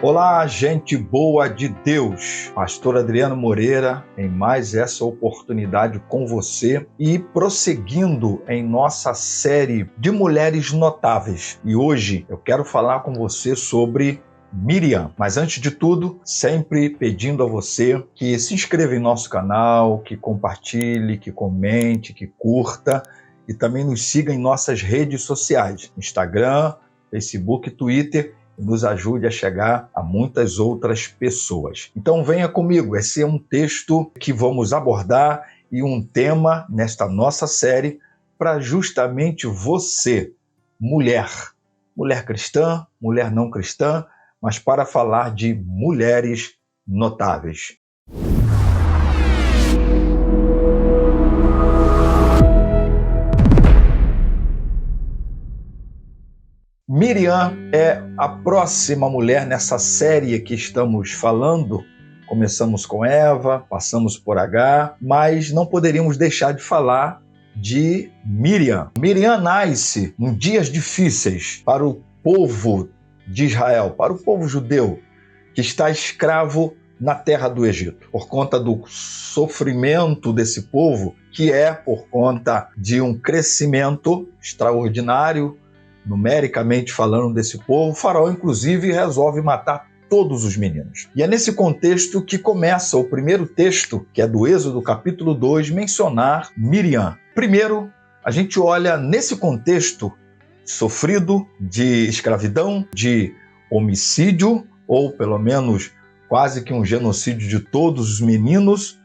Olá, gente boa de Deus! Pastor Adriano Moreira, em mais essa oportunidade com você e prosseguindo em nossa série de mulheres notáveis. E hoje eu quero falar com você sobre Miriam. Mas antes de tudo, sempre pedindo a você que se inscreva em nosso canal, que compartilhe, que comente, que curta e também nos siga em nossas redes sociais, Instagram, Facebook, Twitter, e nos ajude a chegar a muitas outras pessoas. Então venha comigo, esse é um texto que vamos abordar e um tema nesta nossa série para justamente você, mulher cristã, mulher não cristã, mas para falar de mulheres notáveis. Miriam é a próxima mulher nessa série que estamos falando. Começamos com Eva, passamos por Agar, mas não poderíamos deixar de falar de Miriam. Miriam nasce em dias difíceis para o povo de Israel, para o povo judeu, que está escravo na terra do Egito, por conta do sofrimento desse povo, que é por conta de um crescimento extraordinário, numericamente falando desse povo. O faraó, inclusive, resolve matar todos os meninos. E é nesse contexto que começa o primeiro texto, que é do Êxodo, capítulo 2, mencionar Miriam. Primeiro, a gente olha nesse contexto sofrido de escravidão, de homicídio, ou pelo menos quase que um genocídio de todos os meninos,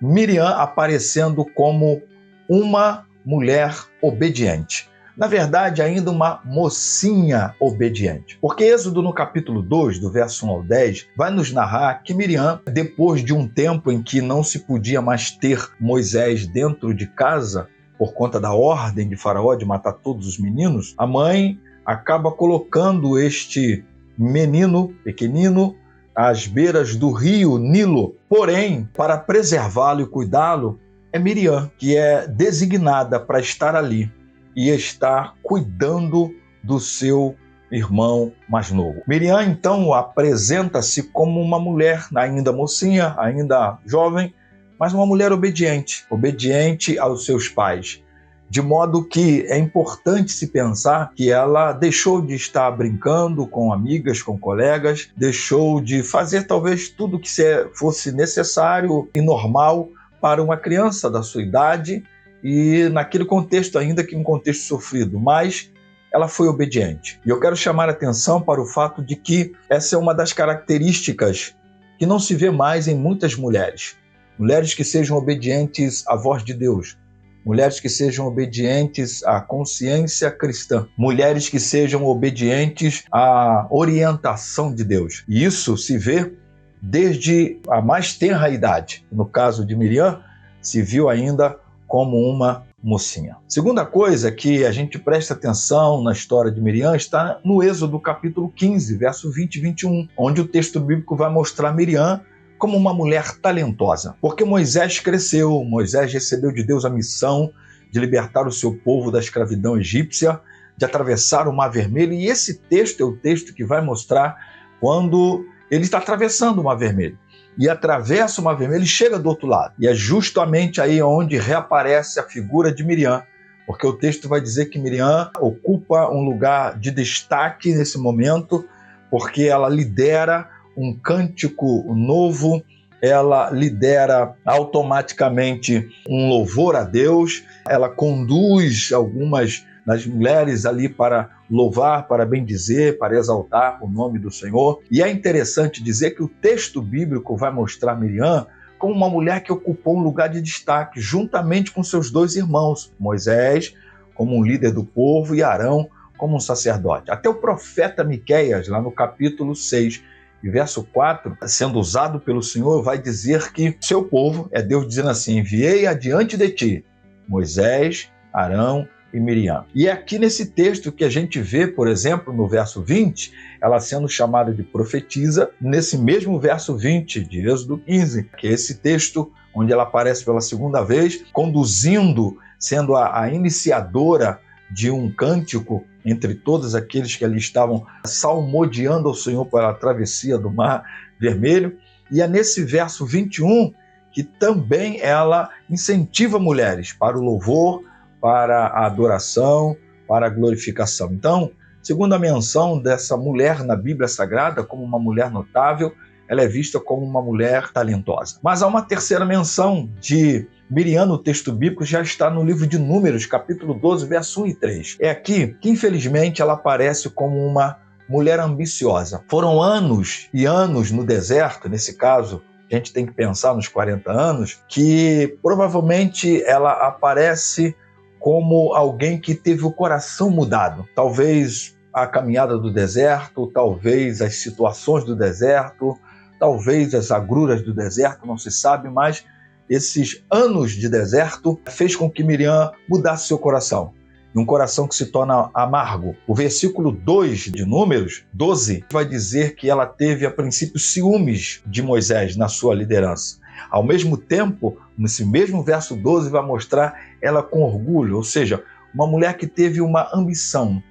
Miriam aparecendo como uma mulher obediente. Na verdade, ainda uma mocinha obediente. Porque Êxodo, no capítulo 2, do verso 1 ao 10, vai nos narrar que Miriam, depois de um tempo em que não se podia mais ter Moisés dentro de casa, por conta da ordem de Faraó de matar todos os meninos, a mãe acaba colocando este menino pequenino às beiras do rio Nilo. Porém, para preservá-lo e cuidá-lo, é Miriam que é designada para estar ali e estar cuidando do seu irmão mais novo. Miriam, então, apresenta-se como uma mulher ainda mocinha, ainda jovem, mas uma mulher obediente aos seus pais. De modo que é importante se pensar que ela deixou de estar brincando com amigas, com colegas, deixou de fazer talvez tudo que fosse necessário e normal para uma criança da sua idade, e naquele contexto, ainda que um contexto sofrido, mas ela foi obediente. E eu quero chamar a atenção para o fato de que essa é uma das características que não se vê mais em muitas mulheres. Mulheres que sejam obedientes à voz de Deus, mulheres que sejam obedientes à consciência cristã, mulheres que sejam obedientes à orientação de Deus. E isso se vê desde a mais tenra idade. No caso de Miriam, se viu ainda como uma mocinha. Segunda coisa que a gente presta atenção na história de Miriam está no Êxodo capítulo 15, verso 20 e 21, onde o texto bíblico vai mostrar Miriam como uma mulher talentosa. Porque Moisés cresceu, Moisés recebeu de Deus a missão de libertar o seu povo da escravidão egípcia, de atravessar o Mar Vermelho, e esse texto é o texto que vai mostrar quando ele está atravessando o Mar Vermelho. E atravessa o Mar Vermelho e chega do outro lado. E é justamente aí onde reaparece a figura de Miriam, porque o texto vai dizer que Miriam ocupa um lugar de destaque nesse momento, porque ela lidera um cântico novo, ela lidera automaticamente um louvor a Deus, ela conduz algumas das mulheres ali para louvar, para bendizer, para exaltar o nome do Senhor. E é interessante dizer que o texto bíblico vai mostrar Miriam como uma mulher que ocupou um lugar de destaque, juntamente com seus dois irmãos, Moisés como um líder do povo e Arão como um sacerdote. Até o profeta Miqueias, lá no capítulo 6, e verso 4, sendo usado pelo Senhor, vai dizer que seu povo, é Deus dizendo assim: enviei adiante de ti Moisés, Arão e Miriam. E é aqui nesse texto que a gente vê, por exemplo, no verso 20, ela sendo chamada de profetisa, nesse mesmo verso 20 de Êxodo 15, que é esse texto onde ela aparece pela segunda vez, conduzindo, sendo a iniciadora de um cântico entre todos aqueles que ali estavam salmodiando ao Senhor pela travessia do Mar Vermelho. E é nesse verso 21 que também ela incentiva mulheres para o louvor, para a adoração, para a glorificação. Então, segundo a menção dessa mulher na Bíblia Sagrada como uma mulher notável, ela é vista como uma mulher talentosa. Mas há uma terceira menção de Miriam no texto bíblico, já está no livro de Números, capítulo 12, verso 1 e 3. É aqui que, infelizmente, ela aparece como uma mulher ambiciosa. Foram anos e anos no deserto, nesse caso, a gente tem que pensar nos 40 anos, que provavelmente ela aparece como alguém que teve o coração mudado. Talvez a caminhada do deserto, talvez as situações do deserto, talvez as agruras do deserto, não se sabe, mas esses anos de deserto fez com que Miriam mudasse seu coração. Um coração que se torna amargo. O versículo 2 de Números 12 vai dizer que ela teve a princípio ciúmes de Moisés na sua liderança. Ao mesmo tempo, nesse mesmo verso 12 vai mostrar ela com orgulho, ou seja, uma mulher que teve uma ambição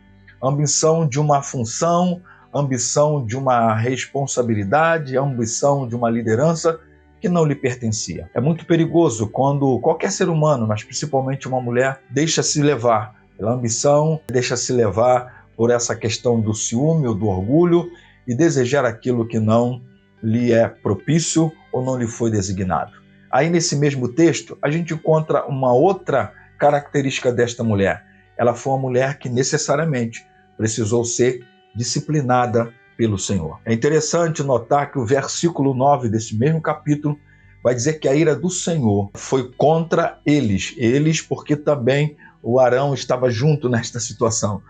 de uma função, ambição de uma responsabilidade, ambição de uma liderança que não lhe pertencia. É muito perigoso quando qualquer ser humano, mas principalmente uma mulher, deixa-se levar pela ambição, deixa-se levar por essa questão do ciúme ou do orgulho e desejar aquilo que não lhe é propício ou não lhe foi designado. Aí nesse mesmo texto, a gente encontra uma outra característica desta mulher. Ela foi uma mulher que necessariamente precisou ser disciplinada pelo Senhor. É interessante notar que o versículo 9 desse mesmo capítulo vai dizer que a ira do Senhor foi contra eles porque também o Arão estava junto nesta situação.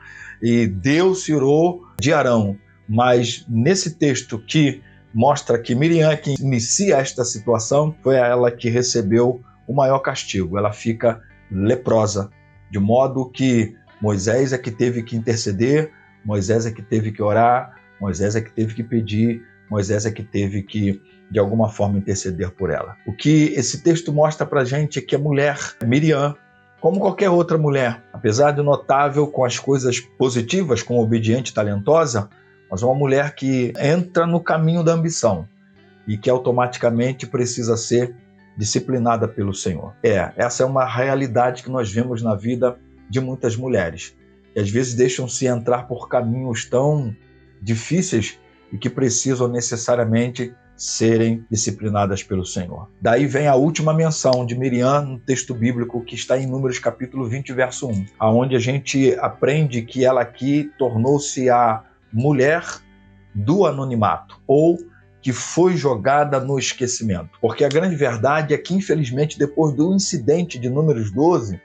E Deus se irou de Arão, mas nesse texto que mostra que Miriam, que inicia esta situação, foi ela que recebeu o maior castigo. Ela fica leprosa, de modo que Moisés é que teve que interceder, Moisés é que teve que orar, Moisés é que teve que pedir, Moisés é que teve que, de alguma forma, interceder por ela. O que esse texto mostra para a gente é que a mulher, Miriam, como qualquer outra mulher, apesar de notável com as coisas positivas, como obediente e talentosa, mas uma mulher que entra no caminho da ambição e que automaticamente precisa ser disciplinada pelo Senhor. Essa é uma realidade que nós vemos na vida de muitas mulheres, que às vezes deixam-se entrar por caminhos tão difíceis e que precisam necessariamente serem disciplinadas pelo Senhor. Daí vem a última menção de Miriam no texto bíblico que está em Números capítulo 20, verso 1, onde a gente aprende que ela aqui tornou-se a mulher do anonimato, ou que foi jogada no esquecimento. Porque a grande verdade é que, infelizmente, depois do incidente de Números 12,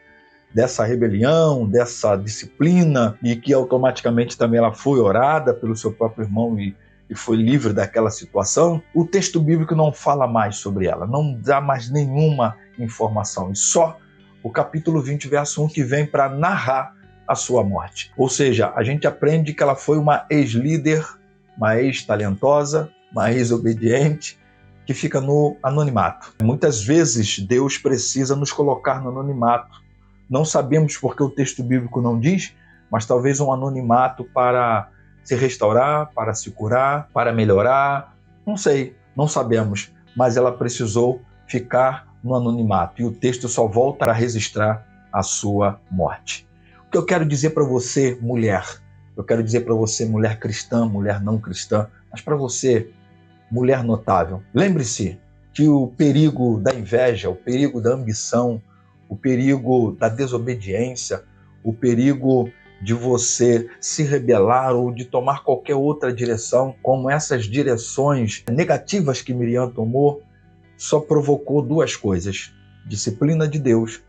dessa rebelião, dessa disciplina, e que automaticamente também ela foi orada pelo seu próprio irmão e foi livre daquela situação, o texto bíblico não fala mais sobre ela, não dá mais nenhuma informação, e só o capítulo 20, verso 1 que vem para narrar a sua morte. Ou seja, a gente aprende que ela foi uma ex-líder, uma ex-talentosa, uma ex-obediente, que fica no anonimato. Muitas vezes Deus precisa nos colocar no anonimato. Não sabemos porque o texto bíblico não diz, mas talvez um anonimato para se restaurar, para se curar, para melhorar. Não sei, não sabemos, mas ela precisou ficar no anonimato e o texto só volta a registrar a sua morte. O que eu quero dizer para você, mulher, eu quero dizer para você, mulher cristã, mulher não cristã, mas para você, mulher notável, lembre-se que o perigo da inveja, o perigo da ambição, o perigo da desobediência, o perigo de você se rebelar ou de tomar qualquer outra direção, como essas direções negativas que Miriam tomou, só provocou duas coisas: disciplina de Deus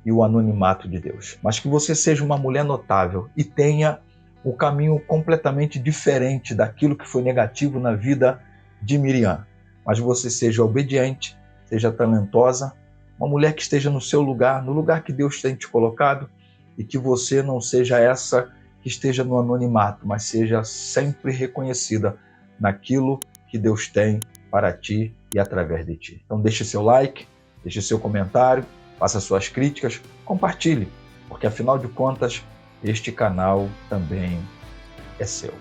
e o anonimato de Deus. Mas que você seja uma mulher notável e tenha um caminho completamente diferente daquilo que foi negativo na vida de Miriam. Mas você seja obediente, seja talentosa, uma mulher que esteja no seu lugar, no lugar que Deus tem te colocado, e que você não seja essa que esteja no anonimato, mas seja sempre reconhecida naquilo que Deus tem para ti e através de ti. Então deixe seu like, deixe seu comentário, faça suas críticas, compartilhe, porque afinal de contas este canal também é seu.